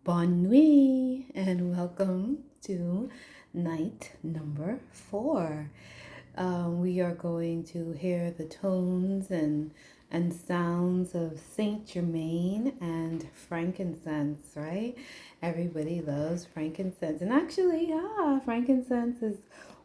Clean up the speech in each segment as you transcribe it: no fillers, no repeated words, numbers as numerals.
Bonne nuit and welcome to night number 4. We are going to hear the tones and sounds of Saint Germain and frankincense, right? Everybody loves frankincense. And actually, frankincense is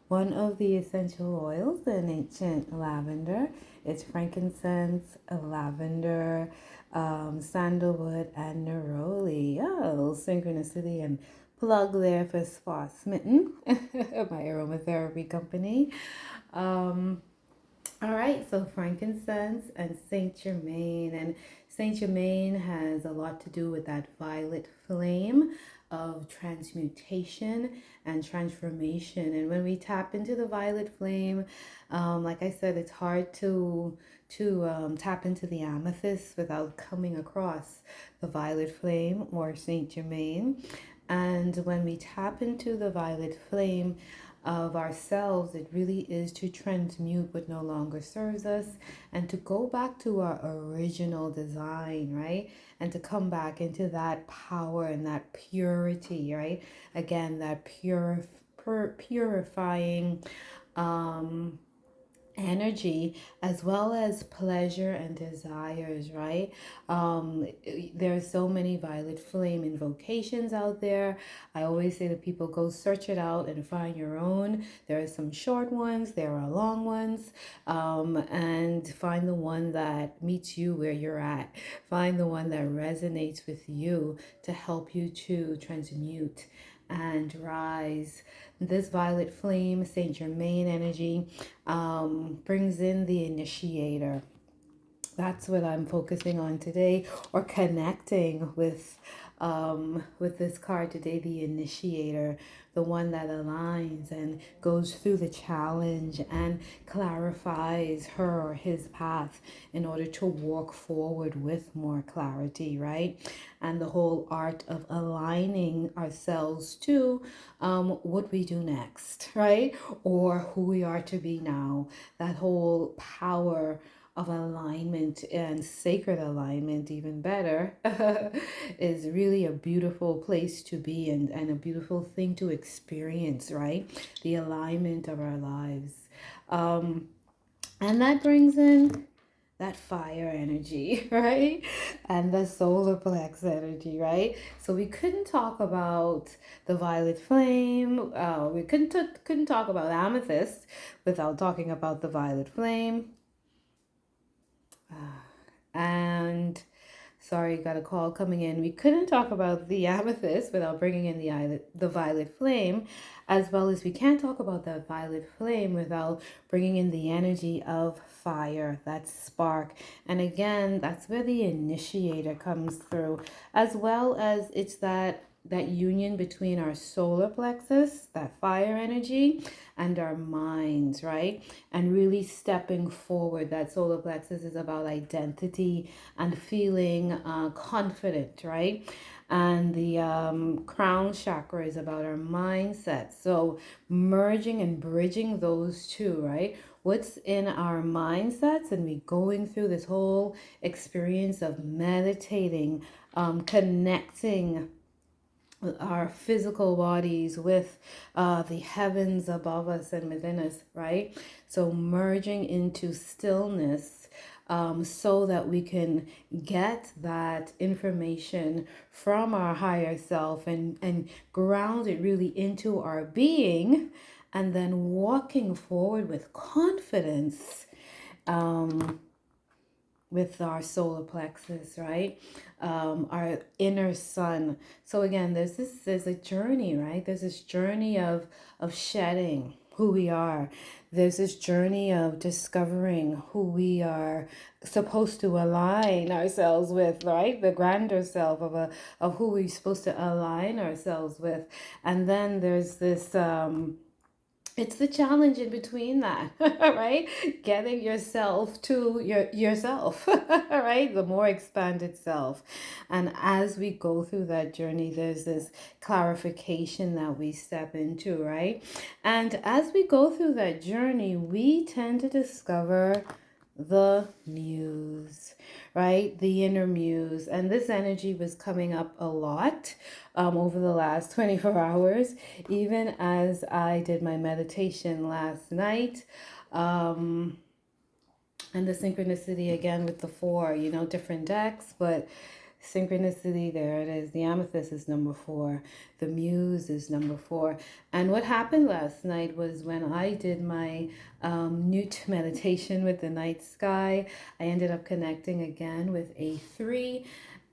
one of the essential oils in ancient lavender. It's frankincense, lavender, sandalwood, and neroli. Oh, a little synchronicity and plug there for Spa Smitten, my aromatherapy company. Um, all right, so frankincense and Saint Germain. And Saint Germain has a lot to do with that violet flame of transmutation and transformation. And when we tap into the violet flame, like I said, it's hard to tap into the amethyst without coming across the violet flame or Saint Germain. And when we tap into the violet flame of ourselves, it really is to transmute what no longer serves us and to go back to our original design, right? And to come back into that power and that purity, right? Again, that purifying energy as well as pleasure and desires, right? There's so many violet flame invocations out there. I always say to people, go search it out and find your own. There are some short ones, there are long ones, and find the one that meets you where you're at. Find the one that resonates with you to help you to transmute and rise. This violet flame, Saint Germain energy, brings in the initiator. That's what I'm focusing on today, or connecting with this card today, the initiator, the one that aligns and goes through the challenge and clarifies her or his path in order to walk forward with more clarity, right? And the whole art of aligning ourselves to what we do next, right? Or who we are to be now. That whole power of alignment and sacred alignment, even better, is really a beautiful place to be and a beautiful thing to experience, right? The alignment of our lives. And that brings in that fire energy, right? And the solar plex energy, right? So we couldn't talk about the violet flame. We couldn't talk about amethyst without talking about the violet flame. And sorry, got a call coming in. We couldn't talk about the amethyst without bringing in the violet flame, as well as we can't talk about the violet flame without bringing in the energy of fire, that spark. And again, that's where the initiator comes through, as well as it's that union between our solar plexus, that fire energy, and our minds, right? And really stepping forward. That solar plexus is about identity and feeling confident, right? And the crown chakra is about our mindset. So merging and bridging those two, right? What's in our mindsets, and we going through this whole experience of meditating, connecting our physical bodies with the heavens above us and within us, right? So merging into stillness, so that we can get that information from our higher self and ground it really into our being, and then walking forward with confidence, with our solar plexus, right? Our inner sun. So again, there's a journey, right? There's this journey of shedding who we are. There's this journey of discovering who we are supposed to align ourselves with, right? The grander self of who we're supposed to align ourselves with. And then there's this it's the challenge in between that, right? Getting yourself to yourself, right? The more expanded self. And as we go through that journey, there's this clarification that we step into, right? And as we go through that journey, we tend to discover the muse, right? The inner muse. And this energy was coming up a lot over the last 24 hours, even as I did my meditation last night. And the synchronicity again with the four, different decks, but synchronicity, there it is. The Amethyst is number 4. The Muse is number 4. And what happened last night was when I did my Newt meditation with the night sky, I ended up connecting again with A3.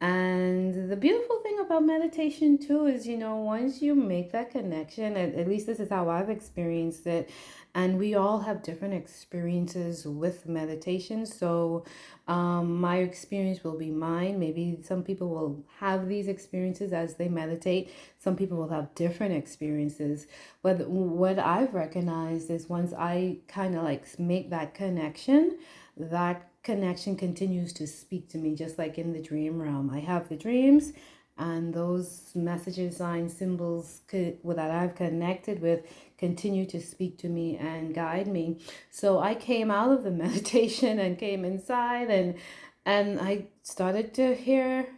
And the beautiful thing about meditation too is, once you make that connection, at least this is how I've experienced it, and we all have different experiences with meditation. So my experience will be mine. Maybe some people will have these experiences as they meditate. Some people will have different experiences. But what I've recognized is once I kind of like make that connection continues to speak to me, just like in the dream realm. I have the dreams, and those messages, signs, symbols that I've connected with continue to speak to me and guide me. So I came out of the meditation and came inside, and I started to hear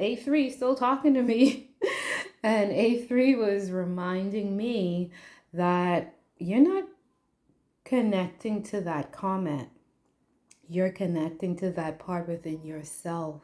A3 still talking to me. And A3 was reminding me that you're not connecting to that comment. You're connecting to that part within yourself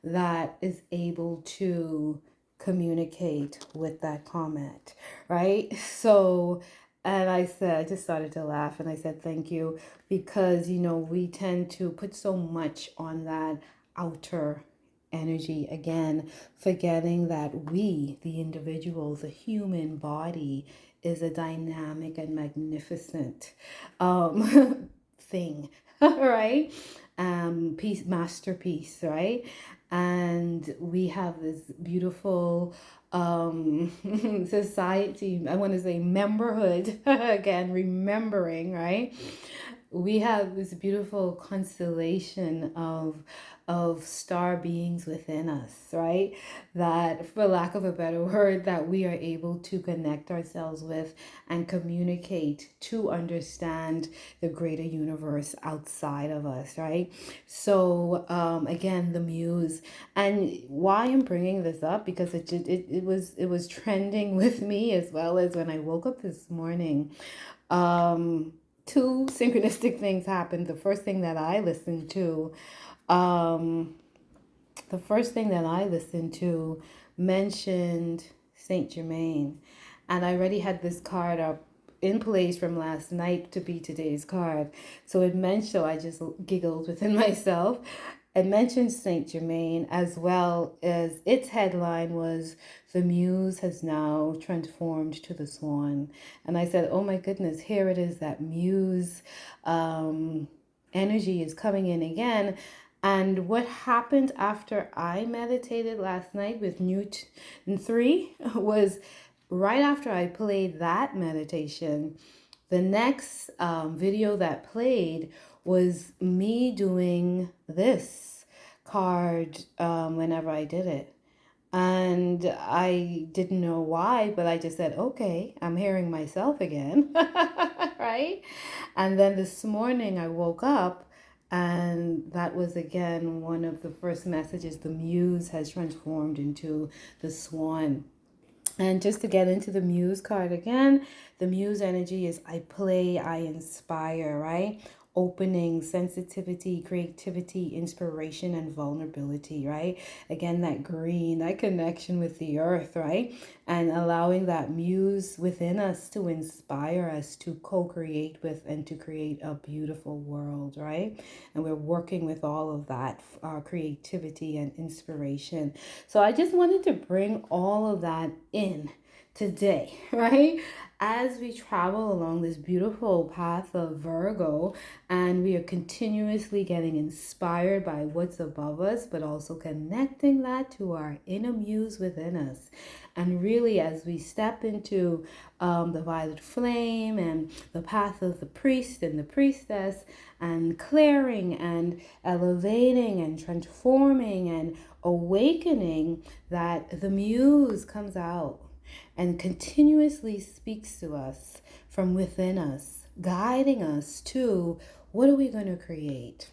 that is able to communicate with that comment, right? So, and I just started to laugh and I said, thank you, because, we tend to put so much on that outer energy, again, forgetting that we, the individual, the human body, is a dynamic and magnificent thing, right? Masterpiece, right? And we have this beautiful society, I want to say memberhood, again, remembering, right? We have this beautiful constellation of star beings within us, right? That, for lack of a better word, that we are able to connect ourselves with and communicate to understand the greater universe outside of us, right? So again, the muse. And why I'm bringing this up, because it was trending with me, as well as when I woke up this morning. Two synchronistic things happened. The first thing that I listened to mentioned Saint Germain, and I already had this card up in place from last night to be today's card. So I just giggled within myself. It mentioned Saint Germain, as well as its headline was "The Muse has now transformed to the Swan." And I said, oh my goodness, here it is, that Muse energy is coming in again. And what happened after I meditated last night with Newton 3 was right after I played that meditation, the next video that played was me doing this card whenever I did it. And I didn't know why, but I just said, okay, I'm hearing myself again, right? And then this morning I woke up, and that was again one of the first messages. The muse has transformed into the swan. And just to get into the muse card again, the muse energy is I play, I inspire, right? Opening, sensitivity, creativity, inspiration, and vulnerability, right? Again, that green, that connection with the earth, right? And allowing that muse within us to inspire us to co-create with and to create a beautiful world, right? And we're working with all of that, creativity and inspiration. So I just wanted to bring all of that in today, right? As we travel along this beautiful path of Virgo, and we are continuously getting inspired by what's above us, but also connecting that to our inner muse within us. And really, as we step into the violet flame and the path of the priest and the priestess, and clearing and elevating and transforming and awakening, that the muse comes out and continuously speaks to us from within us, guiding us to what are we going to create?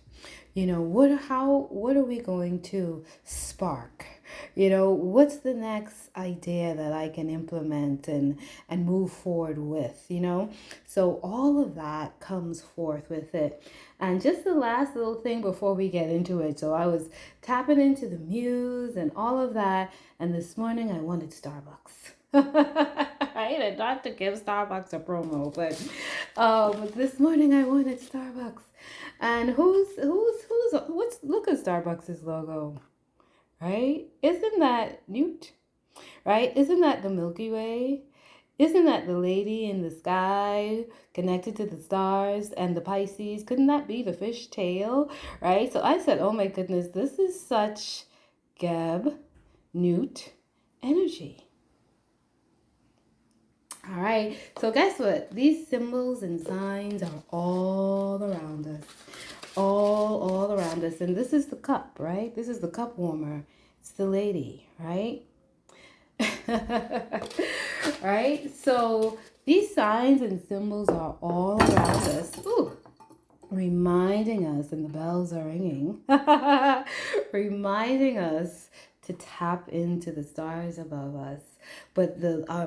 What are we going to spark? What's the next idea that I can implement and move forward with? So all of that comes forth with it. And just the last little thing before we get into it. So I was tapping into the muse and all of that, and this morning I wanted Starbucks. Right? And not to give Starbucks a promo, but this morning I wanted Starbucks. And what's look at Starbucks' logo, right? Isn't that Newt? Right? Isn't that the Milky Way? Isn't that the lady in the sky connected to the stars and the Pisces? Couldn't that be the fish tail? Right? So I said, oh my goodness, this is such Geb Newt energy. All right, so guess what? These symbols and signs are all around us. All around us. And this is the cup, right? This is the cup warmer. It's the lady, right? Right? So these signs and symbols are all around us. Ooh, reminding us, and the bells are ringing, reminding us to tap into the stars above us. But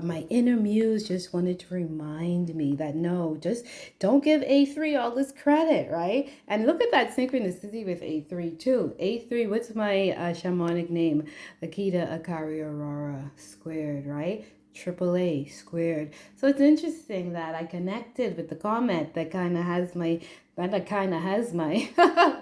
my inner muse just wanted to remind me that no, just don't give A3 all this credit, right? And look at that synchronicity with A3 too. A3, what's my shamanic name? Akita Akari Aurora squared, right? Triple A squared. So it's interesting that I connected with the comment that kind of has my,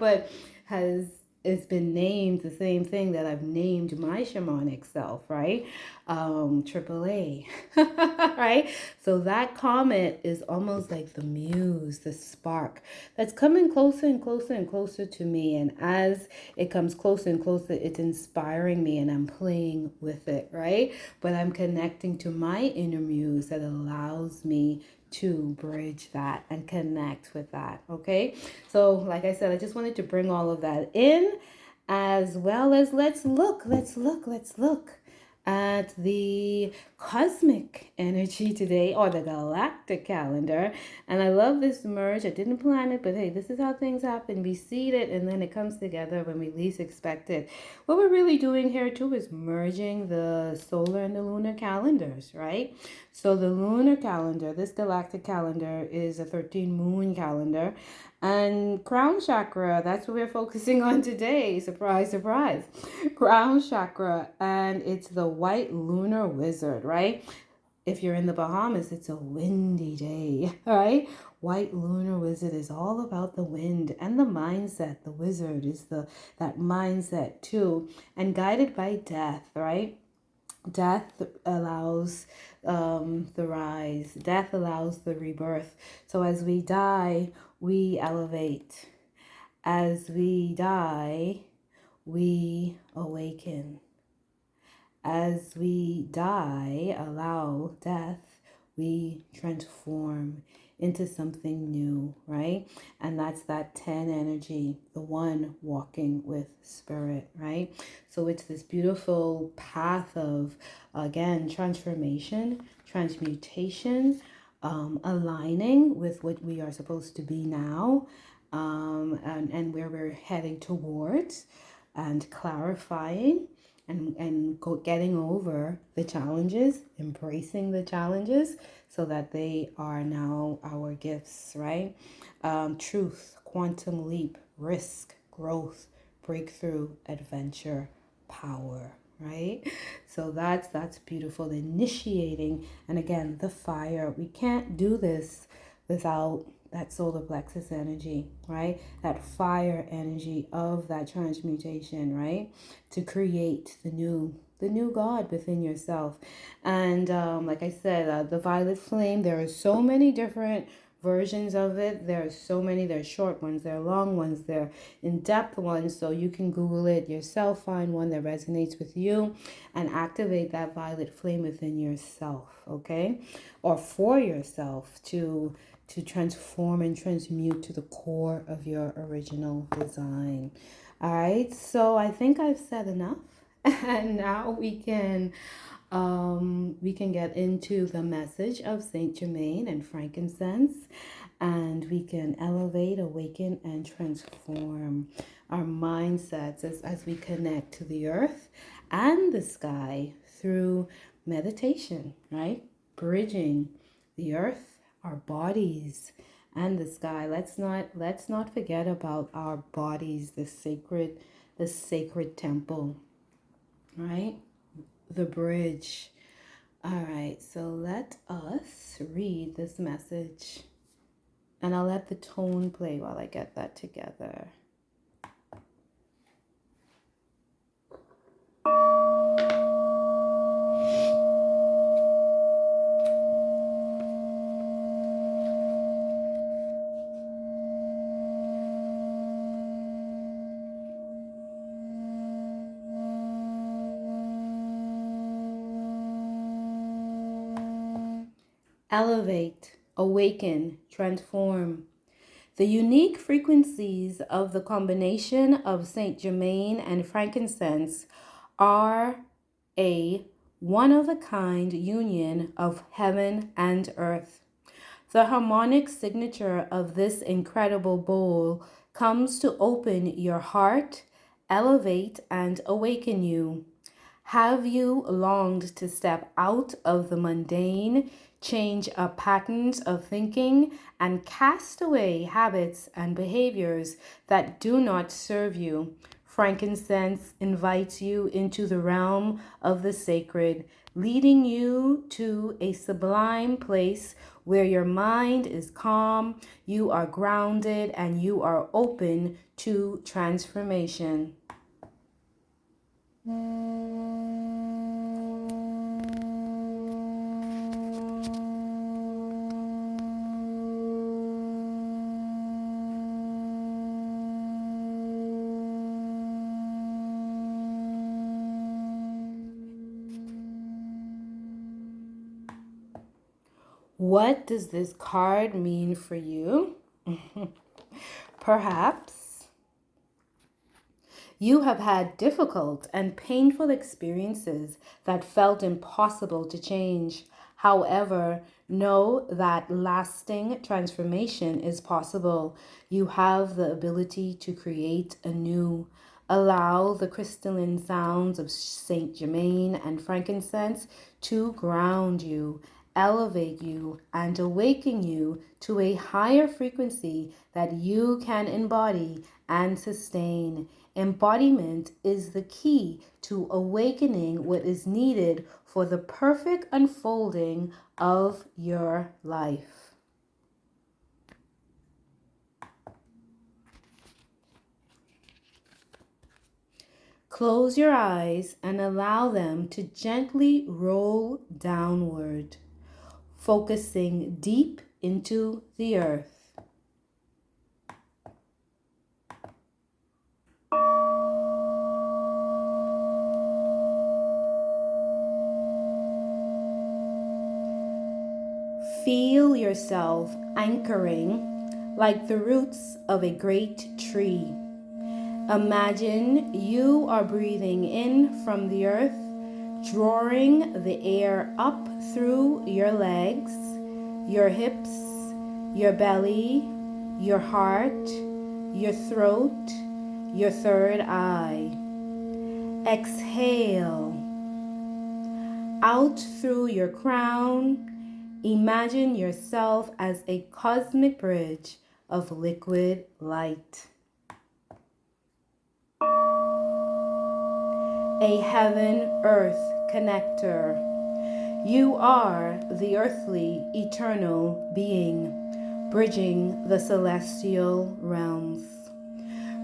but has it's been named the same thing that I've named my shamanic self, right? Triple A, right? So that comment is almost like the muse, the spark that's coming closer and closer and closer to me. And as it comes closer and closer, it's inspiring me and I'm playing with it, right? But I'm connecting to my inner muse that allows me to bridge that and connect with that. Okay, so like I said, I just wanted to bring all of that in, as well as let's look at the cosmic energy today, or the galactic calendar. And I love this merge. I didn't plan it, but hey, this is how things happen. We seed it and then it comes together when we least expect it. What we're really doing here too is merging the solar and the lunar calendars, right? So the lunar calendar, this galactic calendar, is a 13 moon calendar. And crown chakra, that's what we're focusing on today. Surprise, surprise. Crown chakra, and it's the white lunar wizard, right? If you're in the Bahamas, it's a windy day, right? White lunar wizard is all about the wind and the mindset. The wizard is that mindset too, and guided by death, right? Death allows the rise. Death allows the rebirth. So as we die, we elevate. As we die, we awaken. As we die, allow death, we transform into something new, right? And that's that 10 energy, the one walking with spirit, right? So it's this beautiful path of, again, transformation, transmutation, aligning with what we are supposed to be now, and where we're heading towards, and clarifying and getting over the challenges, embracing the challenges so that they are now our gifts, right? Truth, quantum leap, risk, growth, breakthrough, adventure, power, right? So that's beautiful. Initiating, and again, the fire. We can't do this without that solar plexus energy, right? That fire energy of that transmutation, right? To create the new God within yourself. And like I said, the violet flame, there are so many different versions of it. There are so many. There are short ones, there are long ones, there are in-depth ones. So you can Google it yourself, find one that resonates with you, and activate that violet flame within yourself, okay? Or for yourself to transform and transmute to the core of your original design. All right, so I think I've said enough, and now we can get into the message of Saint Germain and frankincense. and we can elevate, awaken, and transform our mindsets as we connect to the earth and the sky through meditation, right? Bridging the earth, our bodies, and the sky. Let's not forget about our bodies, the sacred temple, right? The bridge. All right, so let us read this message, and I'll let the tone play while I get that together. Elevate, awaken, transform. The unique frequencies of the combination of Saint Germain and frankincense are a one-of-a-kind union of heaven and earth. The harmonic signature of this incredible bowl comes to open your heart, elevate, and awaken you. Have you longed to step out of the mundane, change up patterns of thinking, and cast away habits and behaviors that do not serve you? Frankincense invites you into the realm of the sacred, leading you to a sublime place where your mind is calm, you are grounded, and you are open to transformation. What does this card mean for you? Perhaps you have had difficult and painful experiences that felt impossible to change. However, know that lasting transformation is possible. You have the ability to create anew. Allow the crystalline sounds of Saint Germain and frankincense to ground you, elevate you, and awaken you to a higher frequency that you can embody and sustain. Embodiment is the key to awakening what is needed for the perfect unfolding of your life. Close your eyes and allow them to gently roll downward, focusing deep into the earth. Feel yourself anchoring like the roots of a great tree. Imagine you are breathing in from the earth, drawing the air up through your legs, your hips, your belly, your heart, your throat, your third eye. Exhale out through your crown. Imagine yourself as a cosmic bridge of liquid light. A heaven-earth connector. You are the earthly, eternal being, bridging the celestial realms.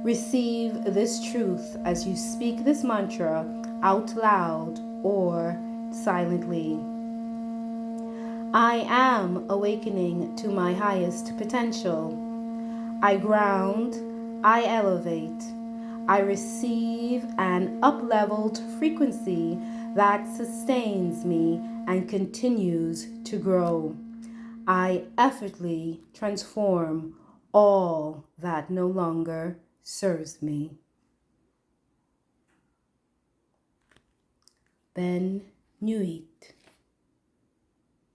Receive this truth as you speak this mantra out loud or silently. I am awakening to my highest potential. I ground, I elevate, I receive an up-leveled frequency that sustains me and continues to grow. I effortlessly transform all that no longer serves me. Ben Nuit.